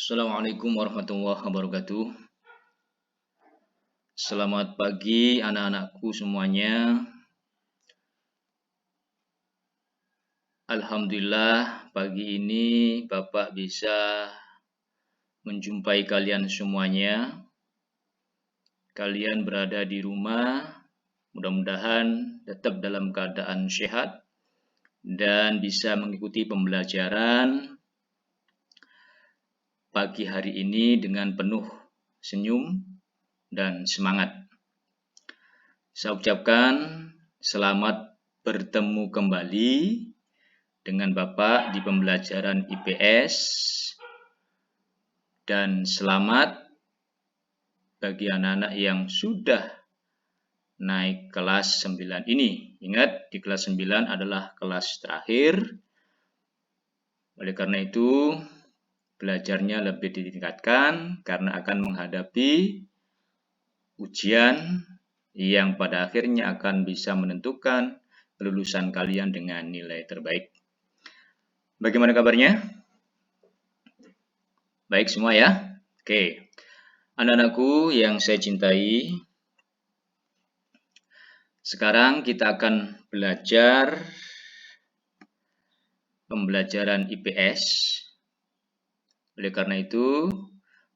Assalamualaikum warahmatullahi wabarakatuh. Selamat pagi anak-anakku semuanya. Alhamdulillah pagi ini Bapak bisa menjumpai kalian semuanya. Kalian berada di rumah, mudah-mudahan tetap dalam keadaan sehat dan bisa mengikuti pembelajaran pagi hari ini dengan penuh senyum dan semangat. Saya ucapkan selamat bertemu kembali dengan Bapak di pembelajaran IPS dan selamat bagi anak-anak yang sudah naik kelas 9 ini. Ingat, di kelas 9 adalah kelas terakhir. Oleh karena itu, belajarnya lebih ditingkatkan karena akan menghadapi ujian yang pada akhirnya akan bisa menentukan kelulusan kalian dengan nilai terbaik. Bagaimana kabarnya? Baik semua ya? Oke. Anak-anakku yang saya cintai, sekarang kita akan belajar pembelajaran IPS. Oleh karena itu,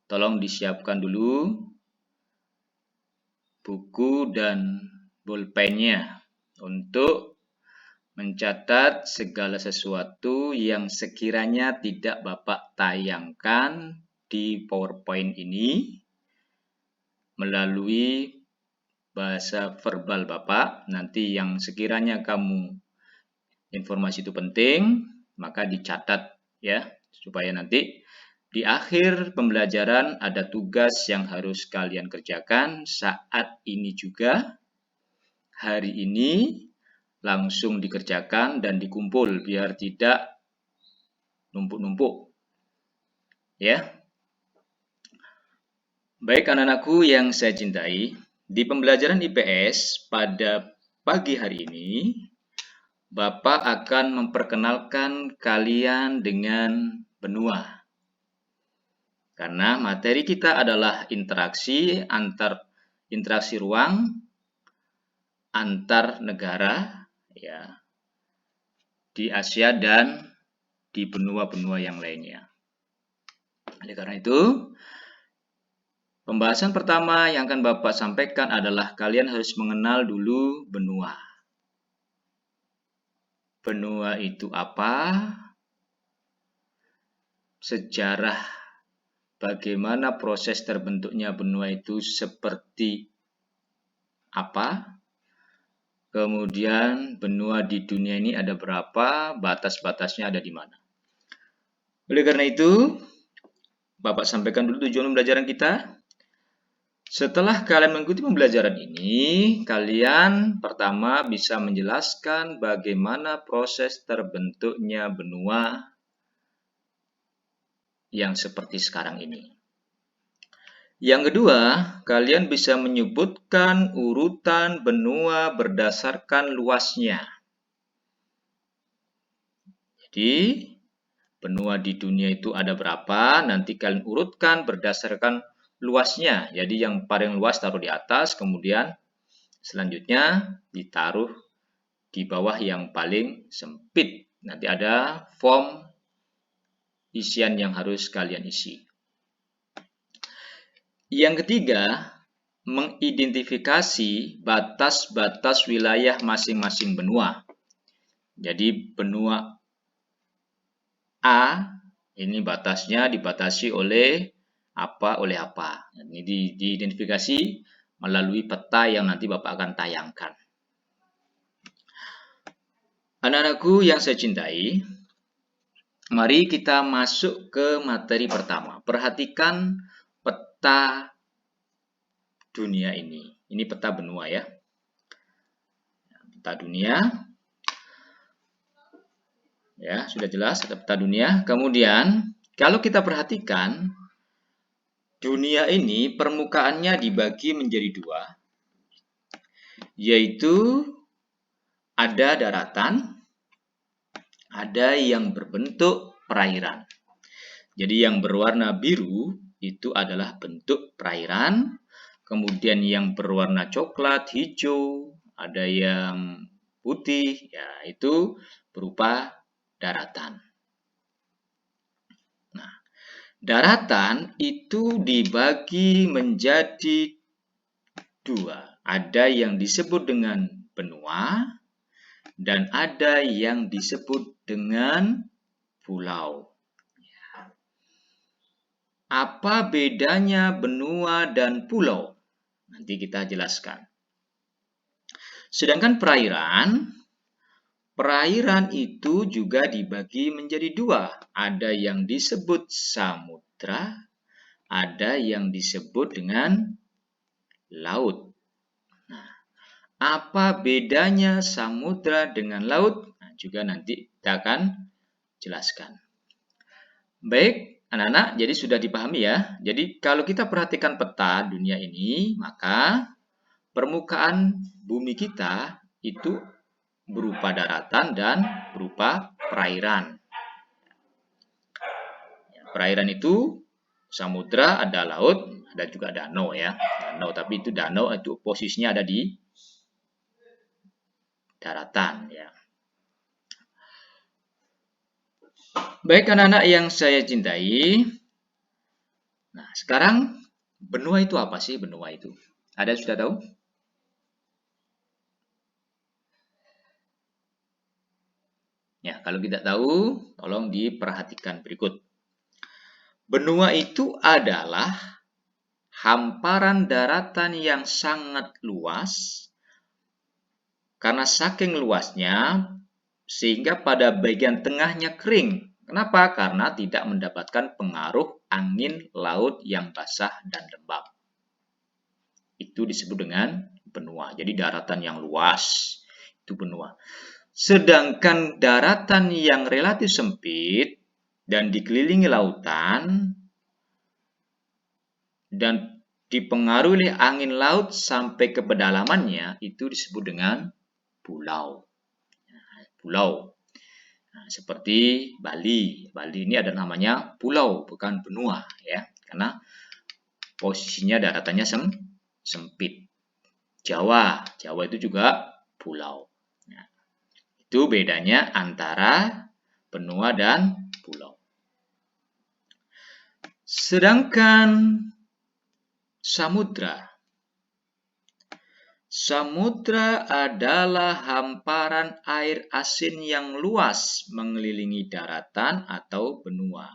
tolong disiapkan dulu buku dan bolpennya untuk mencatat segala sesuatu yang sekiranya tidak Bapak tayangkan di PowerPoint ini melalui bahasa verbal Bapak. Nanti yang sekiranya kamu informasi itu penting, maka dicatat ya, supaya nanti di akhir pembelajaran ada tugas yang harus kalian kerjakan saat ini juga, hari ini langsung dikerjakan dan dikumpul biar tidak numpuk-numpuk. Ya. Baik anak-anakku yang saya cintai, di pembelajaran IPS pada pagi hari ini, Bapak akan memperkenalkan kalian dengan benua. Karena materi kita adalah interaksi ruang antar negara ya, di Asia dan di benua-benua yang lainnya. Oleh karena itu, pembahasan pertama yang akan Bapak sampaikan adalah kalian harus mengenal dulu benua. Benua itu apa? Sejarah bagaimana proses terbentuknya benua itu seperti apa? Kemudian benua di dunia ini ada berapa? Batas-batasnya ada di mana? Oleh karena itu, Bapak sampaikan dulu tujuan pembelajaran kita. Setelah kalian mengikuti pembelajaran ini, kalian pertama bisa menjelaskan bagaimana proses terbentuknya benua yang seperti sekarang ini. Yang kedua, kalian bisa menyebutkan urutan benua berdasarkan luasnya. Jadi, benua di dunia itu ada berapa, nanti kalian urutkan berdasarkan luasnya. Jadi yang paling luas taruh di atas, kemudian selanjutnya ditaruh di bawah yang paling sempit. Nanti ada form isian yang harus kalian isi. Yang ketiga, mengidentifikasi batas-batas wilayah masing-masing benua. Jadi benua A ini batasnya dibatasi oleh apa, Ini diidentifikasi melalui peta yang nanti Bapak akan tayangkan. Anak-anakku yang saya cintai, mari kita masuk ke materi pertama. Perhatikan peta dunia ini. Ini peta benua ya. Peta dunia. Ya, sudah jelas ada peta dunia. Kemudian, kalau kita perhatikan, dunia ini permukaannya dibagi menjadi dua, yaitu ada daratan, ada yang berbentuk perairan. Jadi yang berwarna biru itu adalah bentuk perairan. Kemudian yang berwarna coklat, hijau, ada yang putih, ya itu berupa daratan. Nah, daratan itu dibagi menjadi dua. Ada yang disebut dengan benua dan ada yang disebut dengan pulau. Apa bedanya benua dan pulau? Nanti kita jelaskan. Sedangkan perairan itu juga dibagi menjadi dua. Ada yang disebut samudra, ada yang disebut dengan laut. Nah, apa bedanya samudra dengan laut? Nah, juga nanti kita akan jelaskan. Baik, anak-anak, jadi sudah dipahami ya. Jadi kalau kita perhatikan peta dunia ini, maka permukaan bumi kita itu berupa daratan dan berupa perairan. Perairan itu samudra, ada laut, ada juga danau ya. Danau, tapi itu danau itu posisinya ada di daratan ya. Baik anak-anak yang saya cintai. Nah, sekarang benua itu apa sih benua itu? Ada yang sudah tahu? Ya, kalau tidak tahu, tolong diperhatikan berikut. Benua itu adalah hamparan daratan yang sangat luas. Karena saking luasnya, sehingga pada bagian tengahnya kering. Kenapa? Karena tidak mendapatkan pengaruh angin laut yang basah dan lembab. Itu disebut dengan benua. Jadi daratan yang luas, itu benua. Sedangkan daratan yang relatif sempit dan dikelilingi lautan dan dipengaruhi oleh angin laut sampai ke pedalamannya, itu disebut dengan pulau. Pulau. Nah, seperti Bali. Bali ini ada namanya pulau, bukan benua ya, karena posisinya daratannya sempit. Jawa itu juga pulau. Nah, itu bedanya antara benua dan pulau. Sedangkan samudra adalah hamparan air asin yang luas mengelilingi daratan atau benua.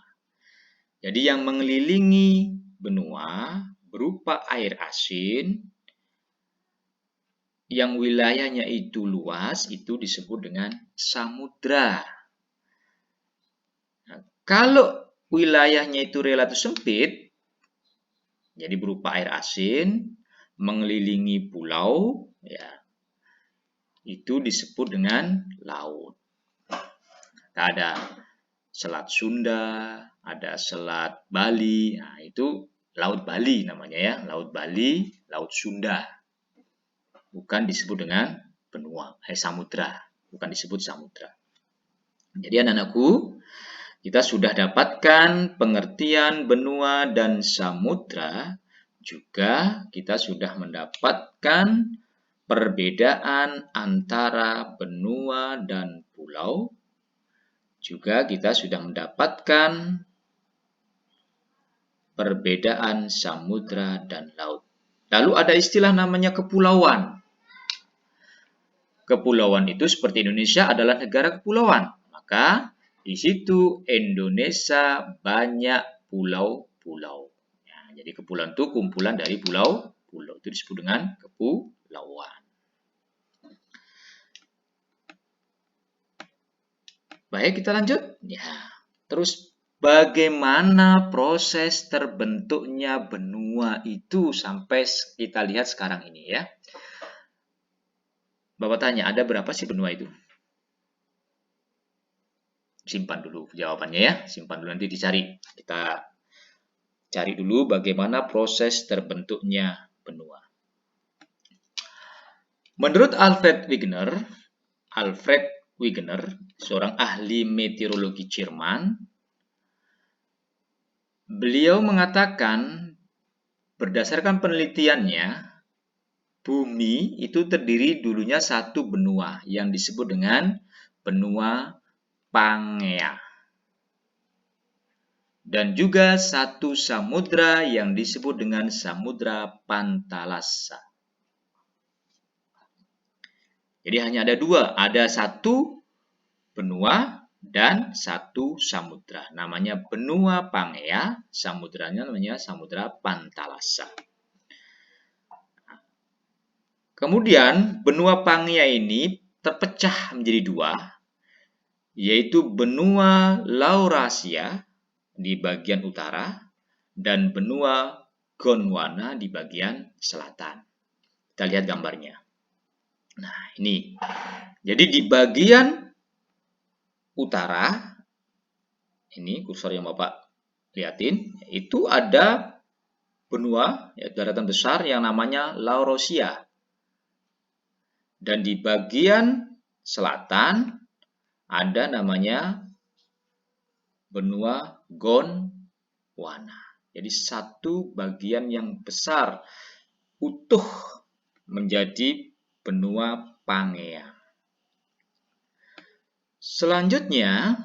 Jadi yang mengelilingi benua berupa air asin yang wilayahnya itu luas, itu disebut dengan samudra. Nah, kalau wilayahnya itu relatif sempit, jadi berupa air asin, mengelilingi pulau, ya, itu disebut dengan laut. Ada Selat Sunda, ada Selat Bali, nah itu Laut Bali namanya ya, Laut Bali, Laut Sunda. Bukan disebut dengan benua, samudra, bukan disebut samudra. Jadi anak-anakku, kita sudah dapatkan pengertian benua dan samudra, juga kita sudah mendapatkan perbedaan antara benua dan pulau. Juga kita sudah mendapatkan perbedaan samudra dan laut. Lalu ada istilah namanya kepulauan. Kepulauan itu seperti Indonesia adalah negara kepulauan. Maka di situ Indonesia banyak pulau-pulau. Ya, jadi kepulauan itu kumpulan dari pulau-pulau. Itu disebut dengan kepulauan. Baik, kita lanjut. Ya, terus bagaimana proses terbentuknya benua itu sampai kita lihat sekarang ini ya. Bapak tanya, ada berapa sih benua itu? Simpan dulu jawabannya ya, simpan dulu nanti dicari. Kita cari dulu bagaimana proses terbentuknya benua. Menurut Alfred Wegener, seorang ahli meteorologi Jerman, Beliau mengatakan berdasarkan penelitiannya, bumi itu terdiri dulunya satu benua yang disebut dengan benua Pangea. Dan juga satu samudra yang disebut dengan Samudra Pantalassa. Jadi hanya ada dua, ada satu benua dan satu samudra. Namanya benua Pangea, samudranya namanya Samudra Pantalassa. Kemudian benua Pangea ini terpecah menjadi dua, yaitu benua Laurasia di bagian utara dan benua Gondwana di bagian selatan. Kita lihat gambarnya. Nah, ini. Jadi di bagian utara, ini kursor yang Bapak lihatin, itu ada benua, ya, daratan besar yang namanya Laurasia. Dan di bagian selatan ada namanya benua Gondwana. Jadi satu bagian yang besar utuh menjadi benua Pangea. Selanjutnya,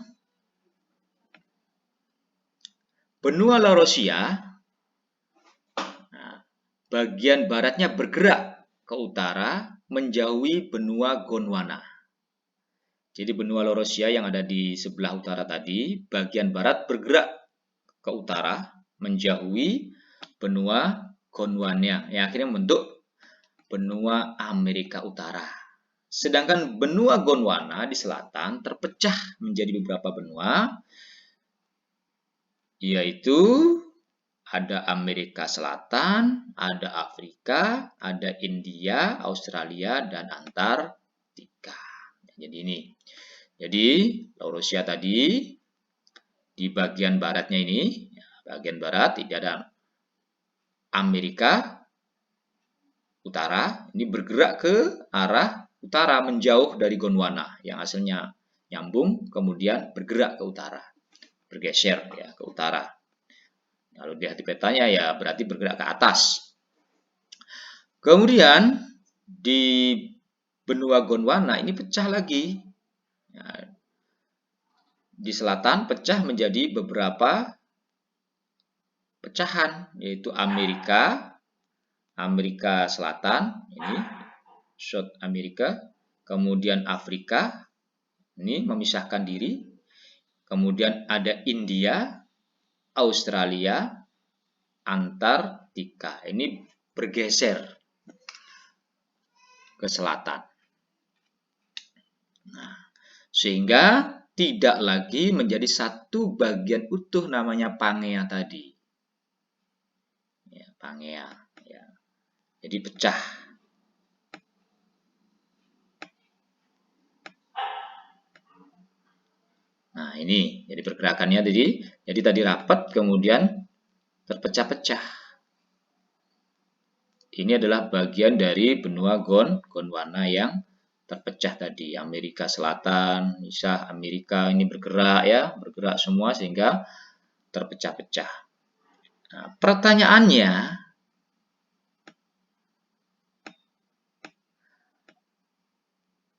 benua Laurasia, bagian baratnya bergerak ke utara menjauhi benua Gondwana. Jadi benua Laurasia yang ada di sebelah utara tadi, bagian barat bergerak ke utara menjauhi benua Gondwana yang akhirnya membentuk benua Amerika Utara. Sedangkan benua Gondwana di selatan terpecah menjadi beberapa benua, yaitu ada Amerika Selatan, ada Afrika, ada India, Australia, dan Antartika. Jadi ini. Jadi Laurasia tadi di bagian baratnya ini, bagian barat tidak ada Amerika Utara, ini bergerak ke arah utara menjauh dari Gondwana yang asalnya nyambung, kemudian bergerak ke utara, bergeser ya ke utara. Kalau dilihat di petanya ya berarti bergerak ke atas. Kemudian di benua Gondwana ini pecah lagi. Ya, di selatan pecah menjadi beberapa pecahan, yaitu Amerika Selatan, ini South America, kemudian Afrika, ini memisahkan diri, kemudian ada India, Australia, Antartika, ini bergeser ke selatan. Nah, sehingga tidak lagi menjadi satu bagian utuh namanya Pangea tadi. Ya, Pangea. Ya. Jadi pecah. Nah, ini jadi pergerakannya tadi. Jadi tadi rapat kemudian terpecah-pecah. Ini adalah bagian dari benua Gondwana yang terpecah tadi. Amerika Selatan, bisa Amerika ini bergerak ya, bergerak semua sehingga terpecah-pecah. Nah, pertanyaannya,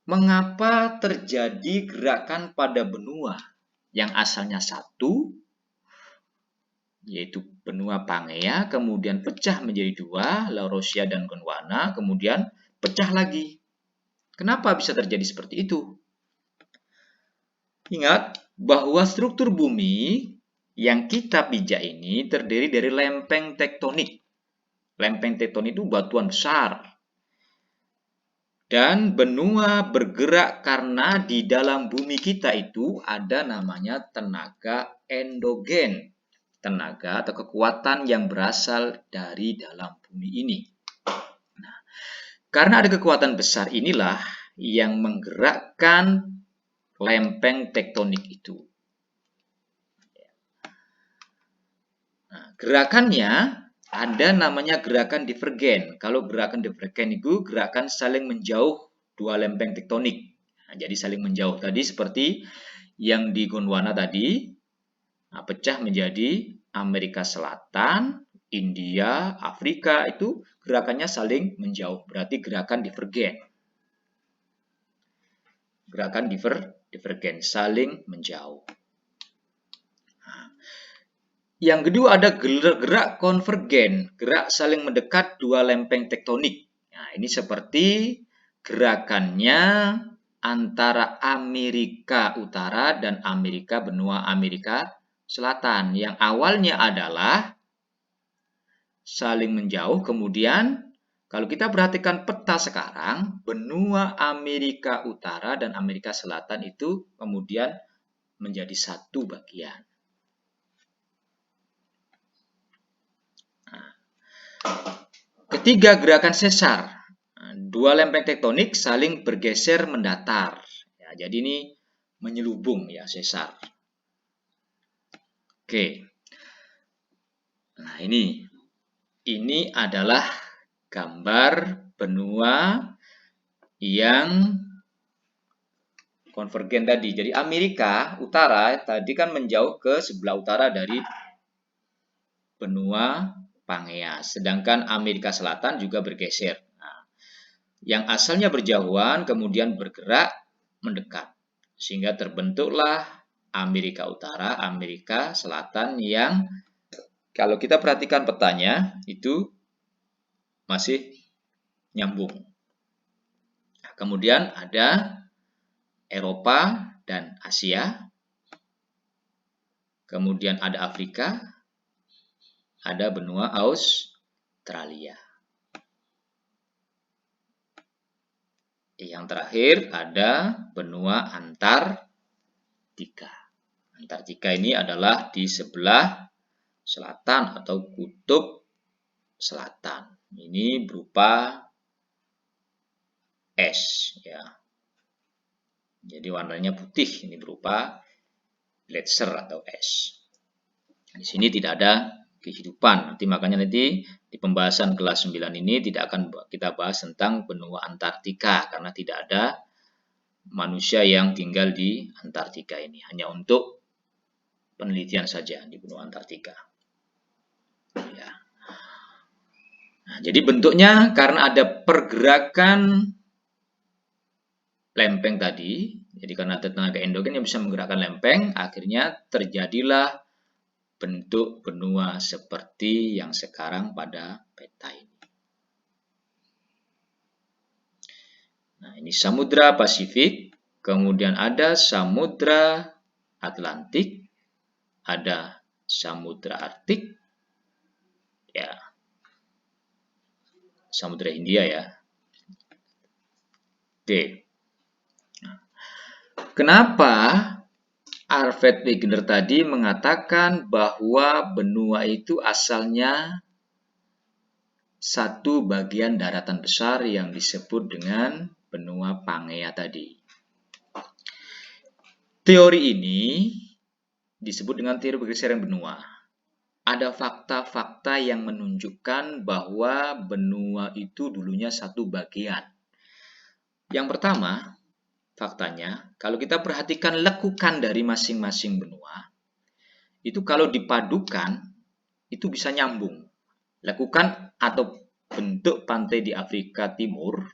mengapa terjadi gerakan pada benua yang asalnya satu, yaitu benua Pangea, kemudian pecah menjadi dua, Laurasia dan Gondwana, kemudian pecah lagi. Kenapa bisa terjadi seperti itu? Ingat bahwa struktur bumi yang kita pijak ini terdiri dari lempeng tektonik. Lempeng tektonik itu batuan besar. Dan benua bergerak karena di dalam bumi kita itu ada namanya tenaga endogen. Tenaga atau kekuatan yang berasal dari dalam bumi ini. Nah, karena ada kekuatan besar inilah yang menggerakkan lempeng tektonik itu. Nah, gerakannya ada namanya gerakan divergen. Kalau gerakan divergen itu gerakan saling menjauh dua lempeng tektonik. Nah, jadi saling menjauh tadi seperti yang di Gondwana tadi, nah, pecah menjadi Amerika Selatan, India, Afrika itu gerakannya saling menjauh. Berarti gerakan divergen. Gerakan divergen, saling menjauh. Yang kedua ada gerak konvergen, gerak saling mendekat dua lempeng tektonik. Nah, ini seperti gerakannya antara Amerika Utara dan benua Amerika Selatan. Yang awalnya adalah saling menjauh, kemudian kalau kita perhatikan peta sekarang, benua Amerika Utara dan Amerika Selatan itu kemudian menjadi satu bagian. Ketiga, gerakan sesar. Dua lempeng tektonik saling bergeser mendatar. Ya, jadi ini menyelubung ya, sesar. Oke. Nah, ini adalah gambar benua yang konvergen tadi. Jadi Amerika Utara tadi kan menjauh ke sebelah utara dari benua Pangea, sedangkan Amerika Selatan juga bergeser. Nah, yang asalnya berjauhan kemudian bergerak mendekat, sehingga terbentuklah Amerika Utara, Amerika Selatan yang kalau kita perhatikan petanya itu masih nyambung. Nah, kemudian ada Eropa dan Asia, kemudian ada Afrika, ada benua Australia. Yang terakhir ada benua Antartika. Antartika ini adalah di sebelah selatan atau kutub selatan. Ini berupa es ya. Jadi warnanya putih, ini berupa gletser atau es. Di sini tidak ada kehidupan. Makanya nanti di pembahasan kelas 9 ini tidak akan kita bahas tentang benua Antartika karena tidak ada manusia yang tinggal di Antartika ini. Hanya untuk penelitian saja di benua Antartika. Ya. Nah, jadi bentuknya karena ada pergerakan lempeng tadi, jadi karena ada tenaga endogen yang bisa menggerakkan lempeng, akhirnya terjadilah bentuk benua seperti yang sekarang pada peta ini. Nah, ini Samudra Pasifik, kemudian ada Samudra Atlantik, ada Samudra Arktik, ya, Samudra Hindia ya. Oke. Kenapa Arvid Wegener tadi mengatakan bahwa benua itu asalnya satu bagian daratan besar yang disebut dengan benua Pangea tadi. Teori ini disebut dengan teori pergeseran benua. Ada fakta-fakta yang menunjukkan bahwa benua itu dulunya satu bagian. Yang pertama, faktanya, kalau kita perhatikan lekukan dari masing-masing benua, itu kalau dipadukan, itu bisa nyambung. Lekukan atau bentuk pantai di Afrika Timur,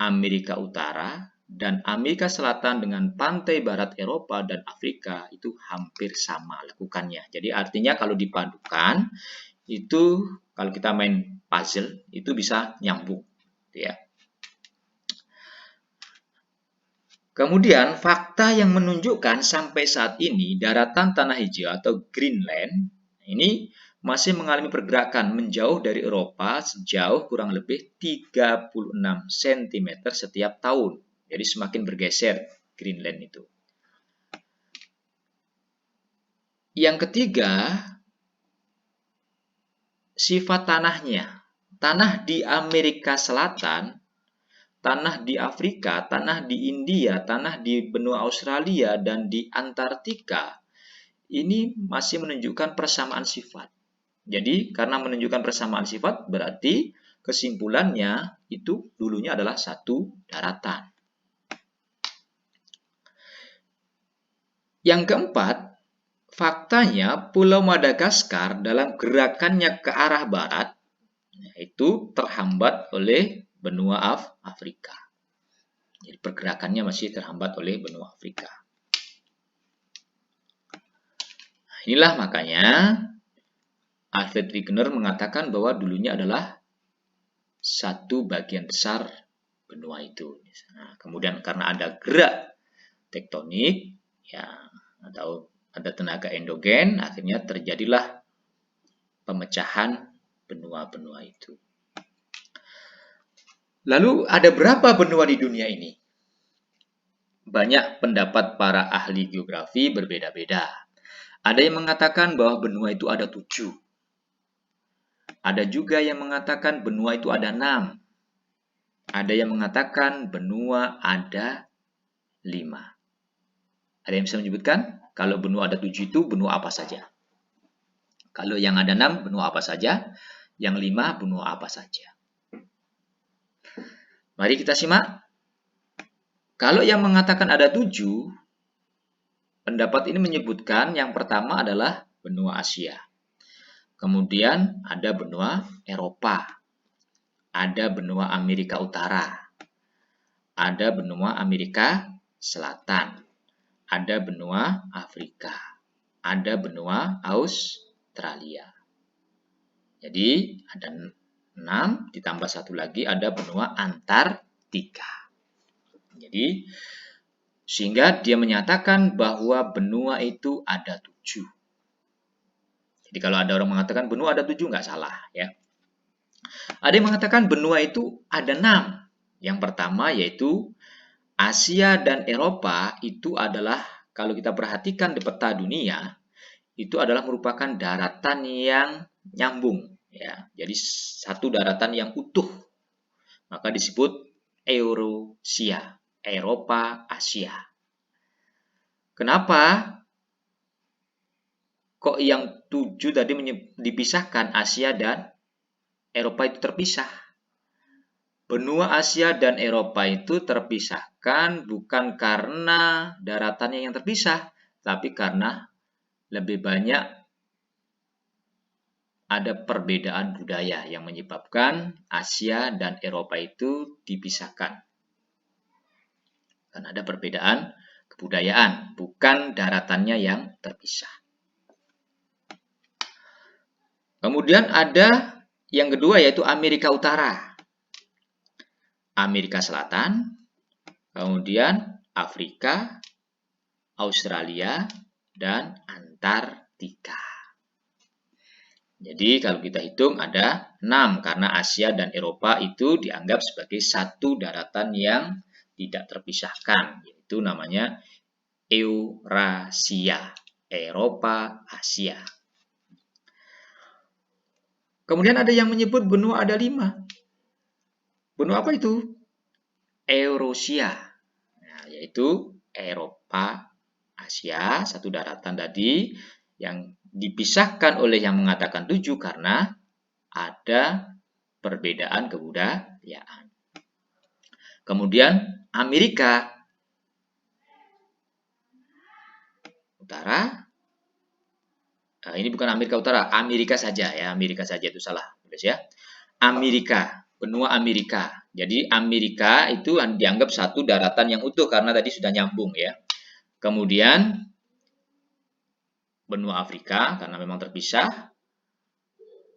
Amerika Utara, dan Amerika Selatan dengan pantai barat Eropa dan Afrika itu hampir sama lekukannya. Jadi artinya kalau dipadukan, itu kalau kita main puzzle, itu bisa nyambung. Ya. Kemudian fakta yang menunjukkan sampai saat ini daratan tanah hijau atau Greenland ini masih mengalami pergerakan menjauh dari Eropa sejauh kurang lebih 36 cm setiap tahun. Jadi semakin bergeser Greenland itu. Yang ketiga, sifat tanahnya. Tanah di Amerika Selatan, tanah di Afrika, tanah di India, tanah di benua Australia, dan di Antartika, ini masih menunjukkan persamaan sifat. Jadi, karena menunjukkan persamaan sifat, berarti kesimpulannya itu dulunya adalah satu daratan. Yang keempat, faktanya Pulau Madagaskar dalam gerakannya ke arah barat itu terhambat oleh benua Afrika. Jadi pergerakannya masih terhambat oleh benua Afrika. Inilah makanya Alfred Wegener mengatakan bahwa dulunya adalah satu bagian besar benua itu. Nah, kemudian karena ada gerak tektonik, ya, atau ada tenaga endogen, akhirnya terjadilah pemecahan benua-benua itu. Lalu ada berapa benua di dunia ini? Banyak pendapat para ahli geografi berbeda-beda. Ada yang mengatakan bahwa benua itu ada 7. Ada juga yang mengatakan benua itu ada 6. Ada yang mengatakan benua ada 5. Ada yang bisa menyebutkan kalau benua ada 7 itu benua apa saja? Kalau yang ada 6 benua apa saja? Yang 5 benua apa saja? Mari kita simak. Kalau yang mengatakan ada 7, pendapat ini menyebutkan yang pertama adalah benua Asia. Kemudian ada benua Eropa, ada benua Amerika Utara, ada benua Amerika Selatan, ada benua Afrika, ada benua Australia. Jadi ada 6 ditambah 1 lagi ada benua Antartika. Jadi sehingga dia menyatakan bahwa benua itu ada 7. Jadi kalau ada orang mengatakan benua ada 7 nggak salah ya. Ada yang mengatakan benua itu ada 6. Yang pertama yaitu Asia dan Eropa itu adalah kalau kita perhatikan di peta dunia itu adalah merupakan daratan yang nyambung ya. Jadi satu daratan yang utuh. Maka disebut Eurasia, Eropa, Asia. Kenapa? Kok yang 7 tadi dipisahkan Asia dan Eropa itu terpisah? Benua Asia dan Eropa itu terpisahkan bukan karena daratannya yang terpisah, tapi karena lebih banyak ada perbedaan budaya yang menyebabkan Asia dan Eropa itu dipisahkan. Karena ada perbedaan kebudayaan, bukan daratannya yang terpisah. Kemudian ada yang kedua yaitu Amerika Utara, Amerika Selatan, kemudian Afrika, Australia, dan Antartika. Jadi kalau kita hitung ada 6 karena Asia dan Eropa itu dianggap sebagai satu daratan yang tidak terpisahkan, yaitu namanya Eurasia, Eropa, Asia. Kemudian ada yang menyebut benua ada 5. Benua apa itu? Eurasia, nah, yaitu Eropa, Asia, satu daratan tadi yang dipisahkan oleh yang mengatakan 7 karena ada perbedaan kebudayaan. Kemudian Amerika Utara, ini bukan Amerika Utara, Amerika saja ya, Amerika saja itu salah, ya. Amerika, benua Amerika. Jadi Amerika itu dianggap satu daratan yang utuh karena tadi sudah nyambung ya. Kemudian benua Afrika karena memang terpisah,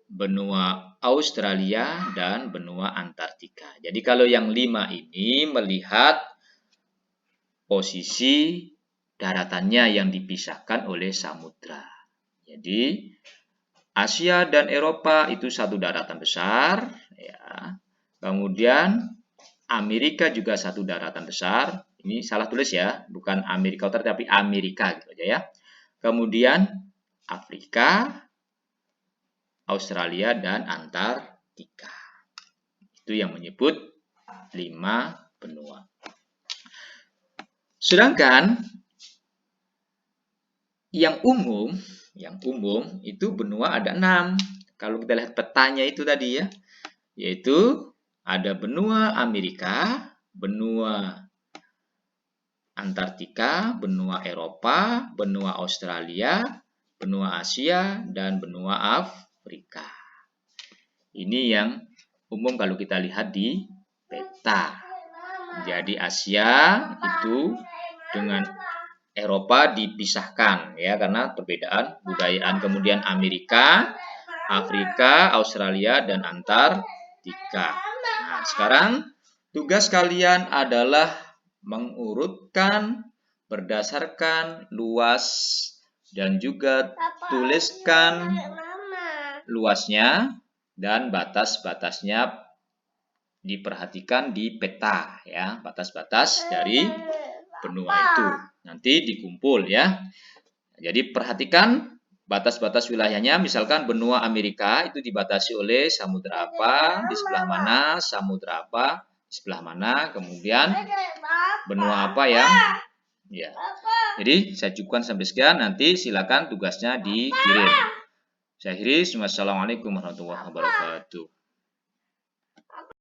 benua Australia dan benua Antartika. Jadi kalau yang 5 ini melihat posisi daratannya yang dipisahkan oleh samudra. Jadi Asia dan Eropa itu satu daratan besar, ya. Kemudian Amerika juga satu daratan besar. Ini salah tulis ya, bukan Amerika Utara tapi Amerika gitu aja ya. Kemudian Afrika, Australia dan Antartika. Itu yang menyebut 5 benua. Sedangkan yang umum itu benua ada 6. Kalau kita lihat petanya itu tadi ya, yaitu ada benua Amerika, benua Antartika, benua Eropa, benua Australia, benua Asia, dan benua Afrika. Ini yang umum kalau kita lihat di peta. Jadi Asia itu dengan Eropa dipisahkan ya karena perbedaan budayaan. Kemudian Amerika, Afrika, Australia, dan Antartika. Nah, sekarang tugas kalian adalah mengurutkan berdasarkan luas dan juga tuliskan luasnya dan batas-batasnya diperhatikan di peta ya, batas-batas dari benua itu. Nanti dikumpul ya. Jadi perhatikan batas-batas wilayahnya, misalkan benua Amerika itu dibatasi oleh samudra apa, di sebelah mana, samudra apa, di sebelah mana, kemudian benua apa yang ya. Jadi saya cukupkan sampai sekian, nanti silakan tugasnya dikirim. Saya akhiri, wassalamualaikum warahmatullahi wabarakatuh.